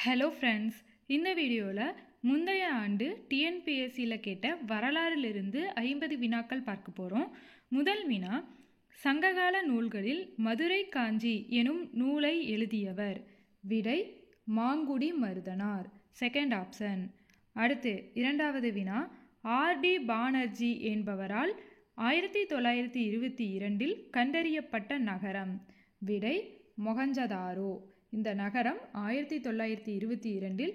Hello friends, இந்த வீடியோவில் முந்தைய ஆண்டு டிஎன்பிஎஸ்சியில் கேட்ட வரலாறிலிருந்து 50 வினாக்கள் பார்க்க போகிறோம். முதல் வினா, சங்ககால நூல்களில் மதுரை காஞ்சி எனும் நூலை எழுதியவர்? விடை மாங்குடி மருதனார், செகண்ட் ஆப்ஷன். அடுத்து இரண்டாவது வினா, ஆர்.டி. பானர்ஜி என்பவரால் 1922 கண்டறியப்பட்ட நகரம்? விடை மொஹஞ்சதாரோ. இந்த நகரம் 1922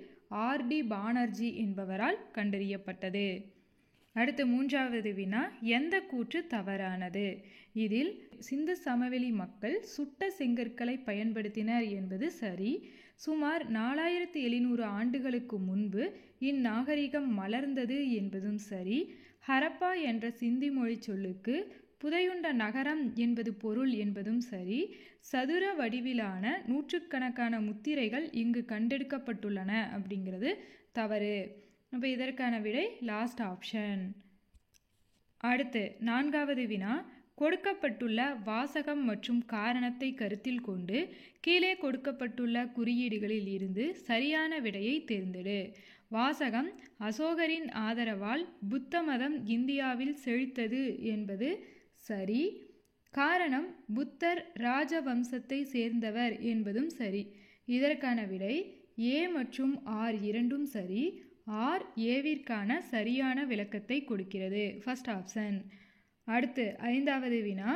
ஆர்.டி. பானர்ஜி என்பவரால் கண்டறியப்பட்டது. அடுத்து மூன்றாவது வினா, எந்த கூற்று தவறானது? இதில் சிந்து சமவெளி மக்கள் சுட்ட செங்கற்களை பயன்படுத்தினர் என்பது சரி. சுமார் 4700 ஆண்டுகளுக்கு முன்பு இந்நாகரிகம் மலர்ந்தது என்பதும் சரி. ஹரப்பா என்ற சிந்தி மொழி சொல்லுக்கு புதையுண்ட நகரம் என்பது பொருள் என்பதும் சரி. சதுர வடிவிலான நூற்றுக்கணக்கான முத்திரைகள் இங்கு கண்டெடுக்கப்பட்டுள்ளன அப்படிங்கிறது தவறு. அப்போ இதற்கான விடை லாஸ்ட் ஆப்ஷன். அடுத்து நான்காவது வினா, கொடுக்கப்பட்டுள்ள வாசகம் மற்றும் காரணத்தை கருத்தில் கொண்டு கீழே கொடுக்கப்பட்டுள்ள குறியீடுகளில் இருந்து சரியான விடையை தேர்ந்தெடு. வாசகம், அசோகரின் ஆதரவால் புத்த மதம் இந்தியாவில் செழித்தது என்பது சரி. காரணம், புத்தர் ராஜவம்சத்தை சேர்ந்தவர் என்பதும் சரி. இதற்கான விடை ஏ மற்றும் ஆர் இரண்டும் சரி. ஆர் ஏவிற்கான சரியான விளக்கத்தை கொடுக்கிறது, ஃபர்ஸ்ட் ஆப்ஷன். அடுத்து ஐந்தாவது வினா,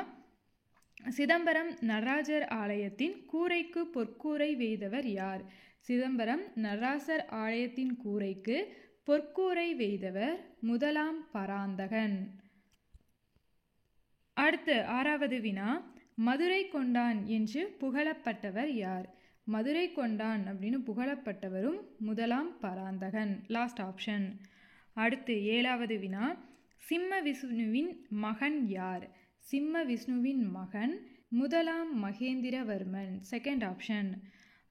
சிதம்பரம் நடராஜர் ஆலயத்தின் கூரைக்கு பொற்கூரை வேய்தவர் யார்? சிதம்பரம் நடராசர் ஆலயத்தின் கூரைக்கு பொற்கூரை வேய்தவர் முதலாம் பராந்தகன். அடுத்து ஆறாவது வினா, மதுரை கொண்டான் என்று புகழப்பட்டவர் யார்? மதுரை கொண்டான் அப்படின்னு புகழப்பட்டவரும் முதலாம் பராந்தகன், லாஸ்ட் ஆப்ஷன். அடுத்து ஏழாவது வினா, சிம்ம விஷ்ணுவின் மகன் யார்? சிம்ம விஷ்ணுவின் மகன் முதலாம் மகேந்திரவர்மன், செகண்ட் ஆப்ஷன்.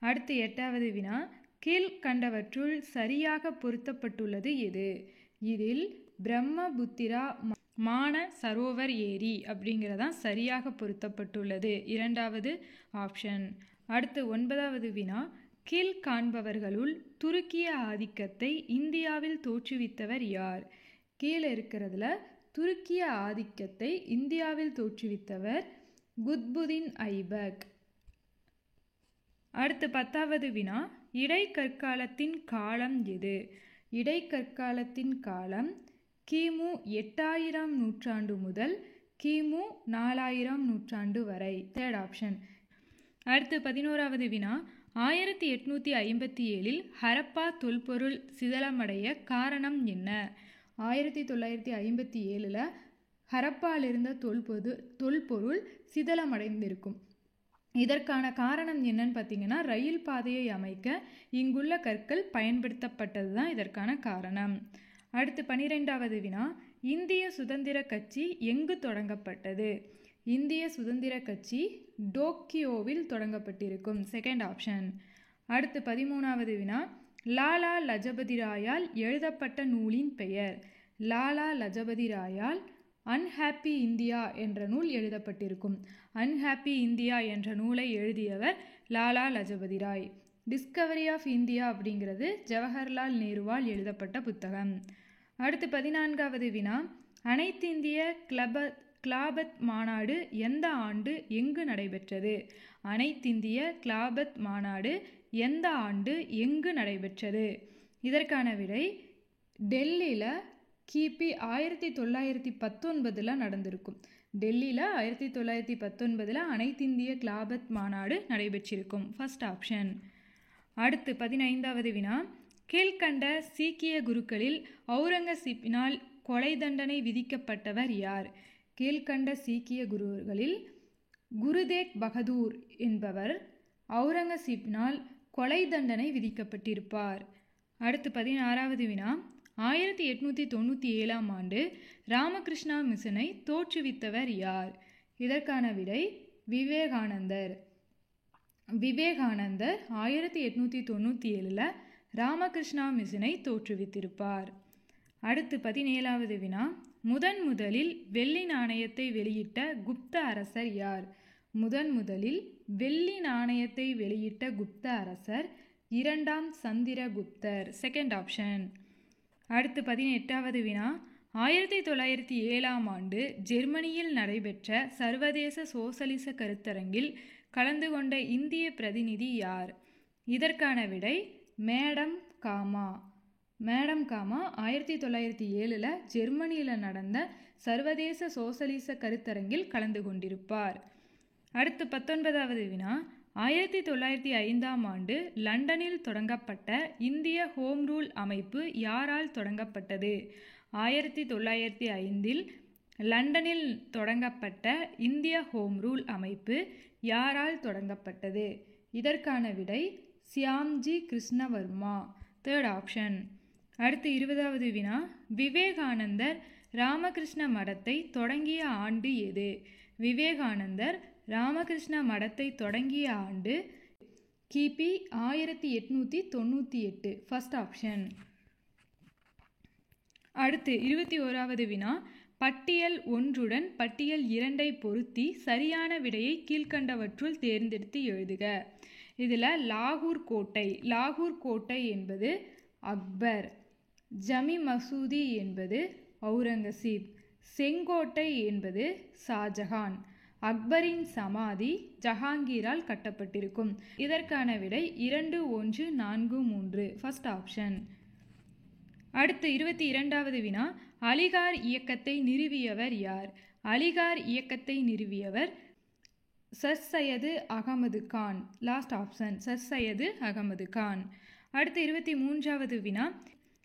அடுத்து எட்டாவது வினா, கீழ்கண்டவற்றுள் சரியாக பொருத்தப்பட்டுள்ளது எது? இதில் பிரம்மபுத்திரா மான சரோவர் ஏரி அப்படிங்கிறதான் சரியாக பொருத்தப்பட்டுள்ளது, இரண்டாவது ஆப்ஷன். அடுத்து ஒன்பதாவது வினா, கீழ்காண்பவர்களுள் துருக்கிய ஆதிக்கத்தை இந்தியாவில் தோற்றுவித்தவர் யார்? கீழே இருக்கிறதுல துருக்கிய ஆதிக்கத்தை இந்தியாவில் தோற்றுவித்தவர் குத்புதீன் ஐபக். அடுத்து பத்தாவது வினா, இடைக்கற்காலத்தின் காலம் எது? இடைக்கற்காலத்தின் காலம் கிமு 8000 நூற்றாண்டு முதல் கிமு 4000 நூற்றாண்டு வரை, தேர்ட் ஆப்ஷன். அடுத்து 11வது வினா, 1857 ஹரப்பா தொல்பொருள் சிதலமடைய காரணம் என்ன? 1957 ஹரப்பாவில் இருந்த தொல்பொருள் சிதலமடைந்திருக்கும். இதற்கான காரணம் என்னன்னு பார்த்தீங்கன்னா, ரயில் பாதையை அமைக்க இங்குள்ள கற்கள் பயன்படுத்தப்பட்டது தான் இதற்கான காரணம். அடுத்து 12வது வினா, இந்திய சுதந்திர கட்சி எங்கு தொடங்கப்பட்டது? இந்திய சுதந்திர கட்சி டோக்கியோவில் தொடங்கப்பட்டிருக்கும், செகண்ட் ஆப்ஷன். அடுத்து 13வது வினா, லாலா லஜபதி ராயால் எழுதப்பட்ட நூலின் பெயர்? லாலா லஜபதி ராயால் அன்ஹாப்பி இந்தியா என்ற நூல் எழுதப்பட்டிருக்கும். அன்ஹாப்பி இந்தியா என்ற நூலை எழுதியவர் லாலா லஜபதி ராய். டிஸ்கவரி ஆஃப் இந்தியா அப்படிங்கிறது ஜவஹர்லால் நேருவால் எழுதப்பட்ட புத்தகம். அடுத்து 14வது வினா, அனைத்திந்திய கிலாபத் மாநாடு எந்த ஆண்டு எங்கு நடைபெற்றது? அனைத்திந்திய கிலாபத் மாநாடு எந்த ஆண்டு எங்கு நடைபெற்றது? இதற்கான விடை டெல்லியில் கிபி 1919 நடந்திருக்கும். டெல்லியில் 1919 அனைத்திந்திய கிலாபத் மாநாடு நடைபெற்றிருக்கும், ஃபர்ஸ்ட் ஆப்ஷன். அடுத்து 15வது வினா, கீழ்கண்ட சீக்கிய குருக்களில் அவுரங்கசீப்பினால் கொலை தண்டனை விதிக்கப்பட்டவர் யார்? கீழ்கண்ட சீக்கிய குருக்களில் குருதேக் பகதூர் என்பவர் அவுரங்கசீப்பினால் கொலை தண்டனை விதிக்கப்பட்டிருப்பார். அடுத்து 16வது வினா, 1897 ஆண்டு ராமகிருஷ்ணா மிஷனை தோற்றுவித்தவர் யார்? இதற்கான விடை விவேகானந்தர். விவேகானந்தர் 1897 ராமகிருஷ்ணா மிஷனை தோற்றுவித்திருப்பார். அடுத்து 17வது வினா, முதலில் வெள்ளி நாணயத்தை வெளியிட்ட குப்த அரசர் யார்? முதலில் வெள்ளி நாணயத்தை வெளியிட்ட குப்த அரசர் இரண்டாம் சந்திரகுப்தர், செகண்ட் ஆப்ஷன். அடுத்து 18வது வினா, 1907ஆம் ஆண்டு ஜெர்மனியில் நடைபெற்ற சர்வதேச சோசலிச கருத்தரங்கில் கலந்து கொண்ட இந்திய பிரதிநிதி யார்? இதற்கான விடை மேடம் காமா. மேடம் காமா 1907 ஜெர்மனியில் நடந்த சர்வதேச சோசலிச கருத்தரங்கில் கலந்து கொண்டிருப்பார். அடுத்து 19வது வினா, 1905ஆம் ஆண்டு லண்டனில் தொடங்கப்பட்ட இந்திய ஹோம் ரூல் அமைப்பு யாரால் தொடங்கப்பட்டது? 1905இல் லண்டனில் தொடங்கப்பட்ட இந்திய ஹோம் ரூல் அமைப்பு யாரால் தொடங்கப்பட்டது? இதற்கான விடை சியாம்ஜி கிருஷ்ணவர்மா, தேர்ட் ஆப்ஷன். அடுத்து 20வது வினா, விவேகானந்தர் ராமகிருஷ்ண மடத்தை தொடங்கிய ஆண்டு எது? விவேகானந்தர் ராமகிருஷ்ண மடத்தை தொடங்கிய ஆண்டு கிபி 1898, ஃபர்ஸ்ட் ஆப்ஷன். அடுத்து 21வது வினா, பட்டியல் 1உடன் பட்டியல் 2ஐ பொருத்தி சரியான விடையை கீழ்கண்டவற்றுள் தேர்ந்தெடுத்து எழுதுக. இதில் லாகூர் கோட்டை என்பது அக்பர், ஜமி மசூதி என்பது அவுரங்கசீப், செங்கோட்டை என்பது ஷாஜஹான், அக்பரின் சமாதி ஜஹாங்கீரால் கட்டப்பட்டிருக்கும். இதற்கான விடை 2, 1, 4, 3, ஃபர்ஸ்ட் ஆப்ஷன். அடுத்து 22வது வினா, அலிகார் இயக்கத்தை நிறுவியவர் யார்? அலிகார் இயக்கத்தை நிறுவியவர் Sir Syed Ahmad Khan, last option, Sir Syed Ahmad Khan. அடுத்து 23வது வினா,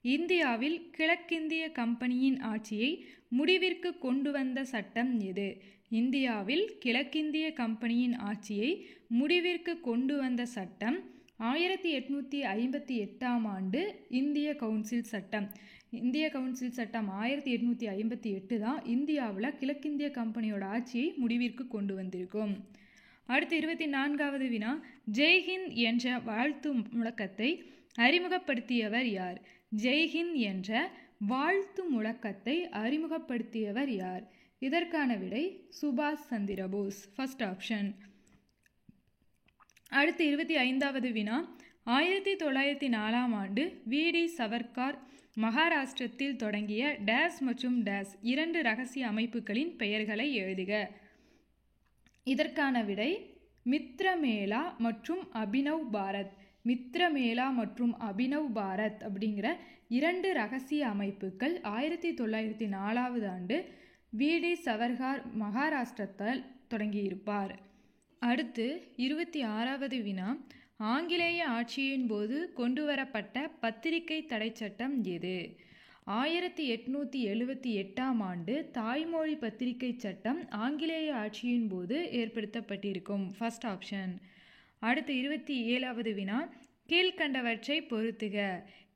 இந்தியாவில் கிழக்கிந்திய கம்பெனியின் ஆட்சியை முடிவிற்கு கொண்டு வந்த சட்டம் எது? இந்தியாவில் கிழக்கிந்திய கம்பெனியின் ஆட்சியை முடிவிற்கு கொண்டு வந்த சட்டம் 1858ஆம் ஆண்டு இந்திய கவுன்சில் சட்டம். இந்திய கவுன்சில் சட்டம் 1858 தான் இந்தியாவில் கிழக்கிந்திய கம்பெனியோட ஆட்சியை முடிவிற்கு கொண்டு வந்திருக்கும். அடுத்து 24வது வினா, ஜெய்ஹிந்த் என்ற வாழ்த்து முழக்கத்தை அறிமுகப்படுத்தியவர் யார்? ஜெய்ஹிந்த் என்ற வாழ்த்து முழக்கத்தை அறிமுகப்படுத்தியவர் யார்? இதற்கான விடை சுபாஷ் சந்திரபோஸ், ஃபர்ஸ்ட் ஆப்ஷன். அடுத்து 25வது வினா, 1904ஆம் ஆண்டு வி.டி. சவர்கார் மகாராஷ்டிரத்தில் தொடங்கிய டேஸ் மற்றும் டேஸ் 2 இரகசிய அமைப்புகளின் பெயர்களை எழுதுக. இதற்கான விடை மித்ரமேளா மற்றும் அபினவ் பாரத். மித்ரமேளா மற்றும் அபினவ் பாரத் அப்படிங்கிற 2 இரகசிய அமைப்புகள் 1904ஆவது ஆண்டு வி.டி. சவர்கார் மகாராஷ்டிரத்தால் தொடங்கியிருப்பார். அடுத்து 26வது வினா, ஆங்கிலேய ஆட்சியின் போது கொண்டுவரப்பட்ட பத்திரிகை தடை சட்டம் எது? 1878ஆம் ஆண்டு தாய்மொழி பத்திரிகை சட்டம் ஆங்கிலேய ஆட்சியின் போது ஏற்படுத்தப்பட்டிருக்கும், ஃபர்ஸ்ட் ஆப்ஷன். அடுத்து 27வது வினா, கீழ்கண்டவற்றை பொருத்துக.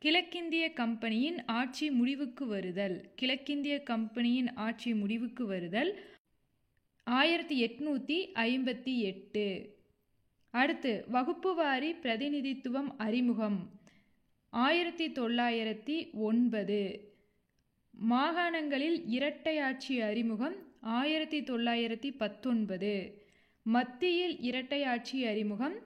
கிழக்கிந்திய கம்பெனியின் ஆட்சி முடிவுக்கு வருதல். கிழக்கிந்திய கம்பெனியின் ஆட்சி முடிவுக்கு வருதல் 1858. அடுத்து வகுப்புவாரி பிரதிநிதித்துவம் அறிமுகம் 1909. மாகாணங்களில் இரட்டையாட்சி அறிமுகம் 1919. மத்தியில் இரட்டையாட்சி அறிமுகம்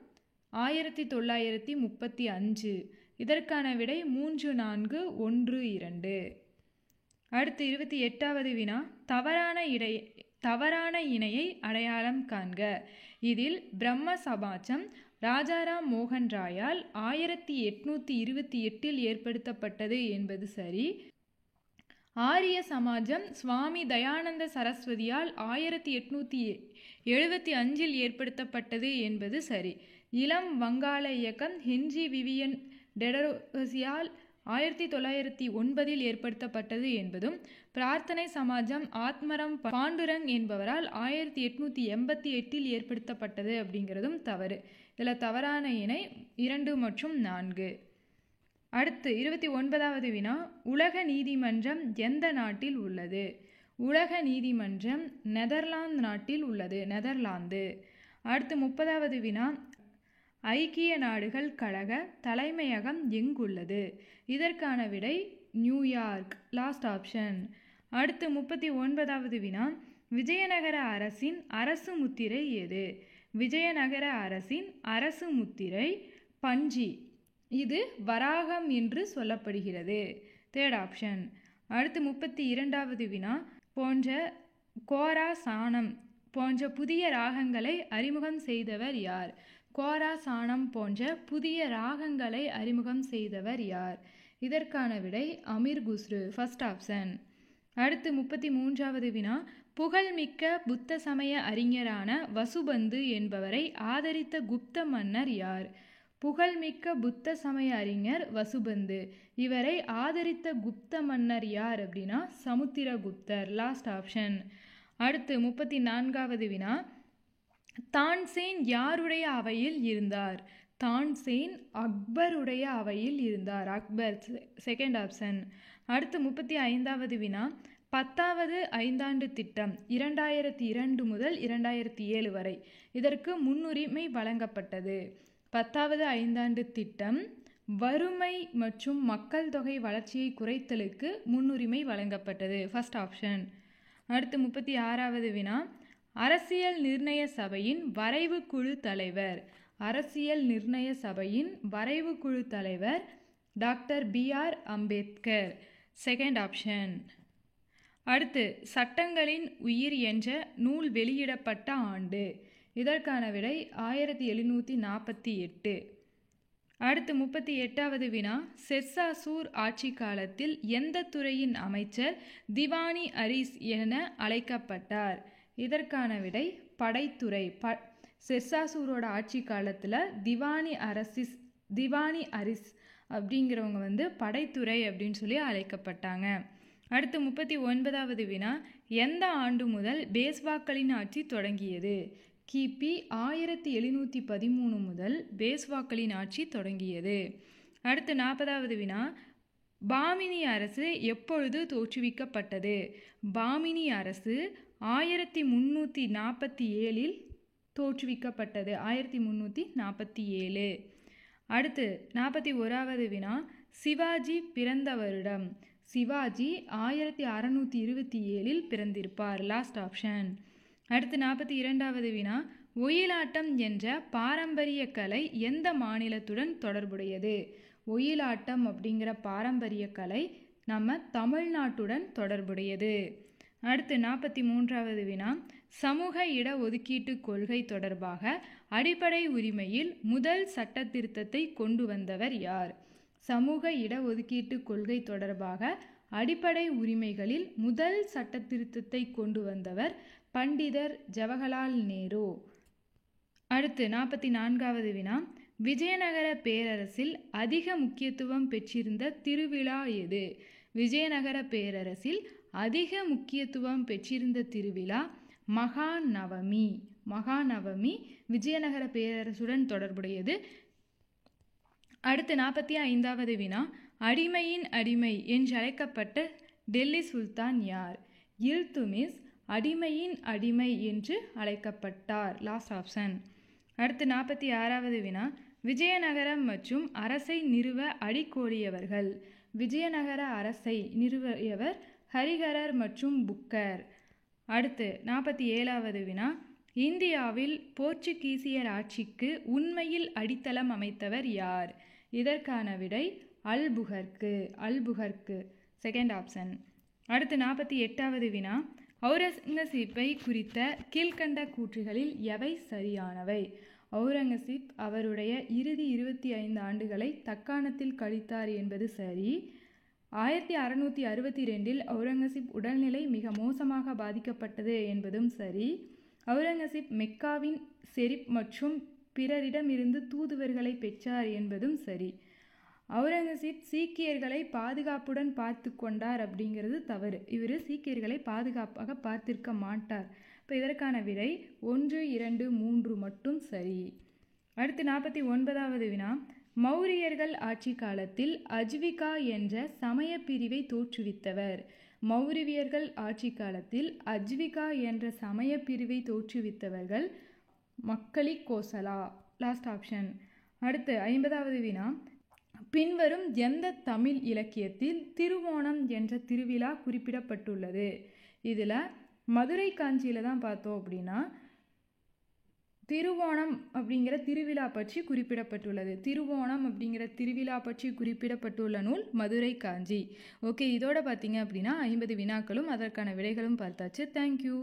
1935. இதற்கான விடை 3, 4, 1, 2. அடுத்து 28வது வினா, தவறான இணையை அடையாளம் காண்க. இதில் பிரம்ம சமாஜம் ராஜாராம் மோகன் ராயால் 1828இல் ஏற்படுத்தப்பட்டது என்பது சரி. ஆரிய சமாஜம் சுவாமி தயானந்த சரஸ்வதியால் 1875இல் ஏற்படுத்தப்பட்டது என்பது சரி. இளம் வங்காள இயக்கம் ஹென்றி விவியன் டெடரோசியால் 1909இல் ஏற்படுத்தப்பட்டது என்பதும், பிரார்த்தனை சமாஜம் ஆத்மரம் பாண்டுரங் என்பவரால் 1888இல் ஏற்படுத்தப்பட்டது அப்படிங்கிறதும் தவறு. இதில் தவறான இணை 2 மற்றும் 4. அடுத்து 29வது வினா, உலக நீதிமன்றம் எந்த நாட்டில் உள்ளது? உலக நீதிமன்றம் நெதர்லாந்து நாட்டில் உள்ளது, நெதர்லாந்து. அடுத்து 30வது வினா, ஐக்கிய நாடுகள் கழக தலைமையகம் எங்குள்ளது? இதற்கான விடை நியூயார்க், லாஸ்ட் ஆப்ஷன். அடுத்து 39வது வினா, விஜயநகர அரசின் அரசு முத்திரை எது? விஜயநகர அரசின் அரசு முத்திரை பஞ்சி, இது வராகம் என்று சொல்லப்படுகிறது. Third option. அடுத்து 32வது வினா, போன்ற கோரா சானம் போன்ற புதிய ராகங்களை அறிமுகம் செய்தவர் யார்? கோரா சானம் போன்ற புதிய ராகங்களை அறிமுகம் செய்தவர் யார்? இதற்கான விடை அமீர் குஸ்ரு, ஃபர்ஸ்ட் ஆப்ஷன். அடுத்து 33வது வினா, புகழ்மிக்க புத்த சமய அறிஞரான வசுபந்து என்பவரை ஆதரித்த குப்த மன்னர் யார்? புகழ்மிக்க புத்த சமய அறிஞர் வசுபந்து. இவரை ஆதரித்த குப்த மன்னர் யார் அப்படின்னா சமுத்திரகுப்தர், லாஸ்ட் ஆப்ஷன். அடுத்து 34வது வினா, தான்சேன் யாருடைய அவையில் இருந்தார்? தான்சேன் அக்பருடைய அவையில் இருந்தார், அக்பர், செகண்ட் ஆப்ஷன். அடுத்து 35வது வினா, 10வது ஐந்தாண்டு திட்டம் 2002 முதல் 2007 வரை இதற்கு முன்னுரிமை வழங்கப்பட்டது. 10வது ஐந்தாண்டு திட்டம் வறுமை மற்றும் மக்கள் தொகை வளர்ச்சியை குறைத்தலுக்கு முன்னுரிமை வழங்கப்பட்டது, ஃபர்ஸ்ட் ஆப்ஷன். அடுத்து 36வது வினா, அரசியல் நிர்ணய சபையின் வரைவு குழு தலைவர். அரசியல் நிர்ணய சபையின் வரைவு குழு தலைவர் doctor BR Ambedkar, second option. அடுத்து சட்டங்களின் உயிர் என்ற நூல் வெளியிடப்பட்ட ஆண்டு. இதற்கான விடை 1748. அடுத்து 38வது வினா, ஷெர்ஷாசூர் ஆட்சி காலத்தில் எந்த துறையின் அமைச்சர் திவானி அரிஸ் என அழைக்கப்பட்டார்? இதற்கான விடை படைத்துறை. ஷெர்ஷாசூரோட ஆட்சி காலத்தில் திவானி அரிஸ் அப்படிங்கிறவங்க படைத்துறை அப்படின்னு சொல்லி அழைக்கப்பட்டாங்க. அடுத்து 39வது வினா, எந்த ஆண்டு முதல் பேஷ்வாக்களின் ஆட்சி தொடங்கியது? கிபி 1713 முதல் பேஷ்வாக்களின் ஆட்சி தொடங்கியது. அடுத்து 40வது வினா, பாமினி அரசு எப்பொழுது தோற்றுவிக்கப்பட்டது? பாமினி அரசு 1347 தோற்றுவிக்கப்பட்டது, 1347. அடுத்து 41வது வினா, சிவாஜி பிறந்த வருடம். சிவாஜி 1627 பிறந்திருப்பார், லாஸ்ட் ஆப்ஷன். அடுத்து 42வது வினா, ஒயிலாட்டம் என்ற பாரம்பரிய கலை எந்த மாநிலத்துடன் தொடர்புடையது? ஒயிலாட்டம் அப்படிங்கிற பாரம்பரிய கலை நம்ம தமிழ்நாட்டுடன் தொடர்புடையது. அடுத்து 43வது வினா, சமூக இடஒதுக்கீட்டு கொள்கை தொடர்பாக அடிப்படை உரிமையில் முதல் சட்ட திருத்தத்தை கொண்டு வந்தவர் யார்? சமூக இடஒதுக்கீட்டு கொள்கை தொடர்பாக அடிப்படை உரிமைகளில் முதல் சட்ட திருத்தத்தை கொண்டு வந்தவர் பண்டிதர் ஜவஹர்லால் நேரு. அடுத்து 44வது வினா, விஜயநகர பேரரசில் அதிக முக்கியத்துவம் பெற்றிருந்த திருவிழா எது? விஜயநகர பேரரசில் அதிக முக்கியத்துவம் பெற்றிருந்த திருவிழா மகாநவமி. மகாநவமி விஜயநகர பேரரசுடன் தொடர்புடையது. அடுத்து 45வது வினா, அடிமையின் அடிமை என்று அழைக்கப்பட்ட டெல்லி சுல்தான் யார்? இல்துமிஸ் அடிமையின் அடிமை என்று அழைக்கப்பட்டார், லாஸ்ட் ஆப்ஷன். அடுத்து 46வது வினா, விஜயநகரம் மற்றும் அரசை நிறுவ அடிக்கோடியவர்கள். விஜயநகர அரசை நிறுவியவர் ஹரிஹரர் மற்றும் புக்கர். அடுத்து 47வது வினா, இந்தியாவில் போர்ச்சுகீசியர் ஆட்சிக்கு உண்மையில் அடித்தளம் அமைத்தவர் யார்? இதற்கான விடை அல்புகர்க்கு, செகண்ட் ஆப்ஷன். அடுத்து 48வது வினா, அவுரங்கசீப்பை குறித்த கீழ்கண்ட கூற்றுகளில் எவை சரியானவை? அவுரங்கசீப் அவருடைய இறுதி 25 ஆண்டுகளை தக்காணத்தில் கழித்தார் என்பது சரி. 1662 அவுரங்கசீப் உடல்நிலை மிக மோசமாக பாதிக்கப்பட்டது என்பதும் சரி. அவுரங்கசீப் மெக்காவின் ஷெரீப் மற்றும் பிறரிடமிருந்து தூதுவர்களை பெற்றார் என்பதும் சரி. அவுரங்கசீப் சீக்கியர்களை பாதுகாப்புடன் பார்த்து கொண்டார் அப்படிங்கிறது தவறு. இவர் சீக்கியர்களை பாதுகாப்பாக பார்த்திருக்க மாட்டார். இப்போ இதற்கான விடை 1, 2, 3 மட்டும் சரி. அடுத்து 49வது வினா, மௌரியர்கள் ஆட்சி காலத்தில் அஜ்விகா என்ற சமய பிரிவை தோற்றுவித்தவர். மௌரியர்கள் ஆட்சி காலத்தில் அஜ்விகா என்ற சமய பிரிவை தோற்றுவித்தவர்கள் மக்களி கோசலா, லாஸ்ட் ஆப்ஷன். அடுத்து 50வது வினா, பின்வரும் எந்த தமிழ் இலக்கியத்தில் திருவோணம் என்ற திருவிழா குறிப்பிடப்பட்டுள்ளது? இதில் மதுரை காஞ்சியில் தான் பார்த்தோம் அப்படின்னா திருவோணம் அப்படிங்கிற திருவிழா பற்றி குறிப்பிடப்பட்டுள்ளது. திருவோணம் அப்படிங்கிற திருவிழா பற்றி குறிப்பிடப்பட்டுள்ள நூல் மதுரை காஞ்சி. ஓகே, இதோட பார்த்தீங்க அப்படின்னா 50 வினாக்களும் அதற்கான விடைகளும் பார்த்தாச்சு. தேங்க்யூ.